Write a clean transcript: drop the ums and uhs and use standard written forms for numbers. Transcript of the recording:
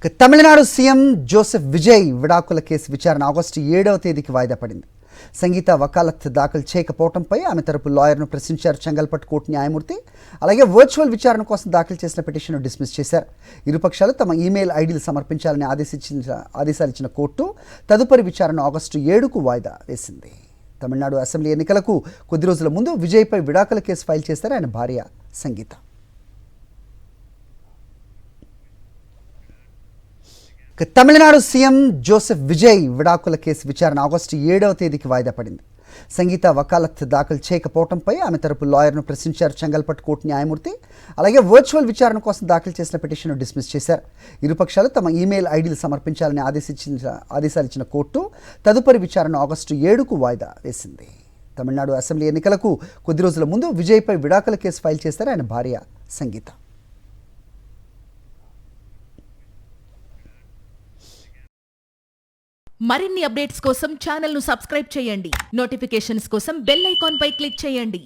Tamil Nadu CM Joseph Vijay విడాకుల case విచారణ August 7వ తేదీకి వాయిదా పడింది. సంగీత వకాలత్ దాఖలు చేయకపోవడంపై ఆమె తరపు లాయర్ను ప్రశ్నించారు చెంగల్పట్టు కోర్టు న్యాయమూర్తి. అలాగే వర్చువల్ విచారణ కోసం దాఖలు చేసిన పిటిషన్ను డిస్మిస్ చేశారు. ఇరుపక్షాలు తమ ఈమెయిల్ ఐడీలు సమర్పించాలని ఆదేశాలు ఇచ్చిన కోర్టు తదుపరి విచారణ ఆగస్టు 7కు వాయిదా వేసింది. తమిళనాడు అసెంబ్లీ ఎన్నికలకు కొద్ది రోజుల ముందు విజయ్పై విడాకుల కేసు ఫైల్ చేశారు ఆయన భార్య సంగీత. తమిళనాడు సీఎం జోసెఫ్ విజయ్ విడాకుల కేసు విచారణ ఆగస్టు 7వ తేదీకి వాయిదా పడింది. సంగీత వకాలత్ దాఖలు చేయకపోవడంపై ఆమె తరపు లాయర్ను ప్రశ్నించారు చెంగల్పట్టు కోర్టు న్యాయమూర్తి. అలాగే వర్చువల్ విచారణ కోసం దాఖలు చేసిన పిటిషన్ను డిస్మిస్ చేశారు. ఇరుపక్షాలు తమ ఈమెయిల్ ఐడీలు సమర్పించాలని ఆదేశాలు ఇచ్చిన కోర్టు తదుపరి విచారణ ఆగస్టు 7కు వాయిదా వేసింది. తమిళనాడు అసెంబ్లీ ఎన్నికలకు కొద్ది రోజుల ముందు విజయ్పై విడాకుల కేసు ఫైల్ చేశారు ఆయన భార్య సంగీత. మరిన్ని అప్డేట్స్ కోసం ఛానల్ ను సబ్స్క్రైబ్ చేయండి. నోటిఫికేషన్స్ కోసం బెల్ ఐకాన్ పై క్లిక్ చేయండి.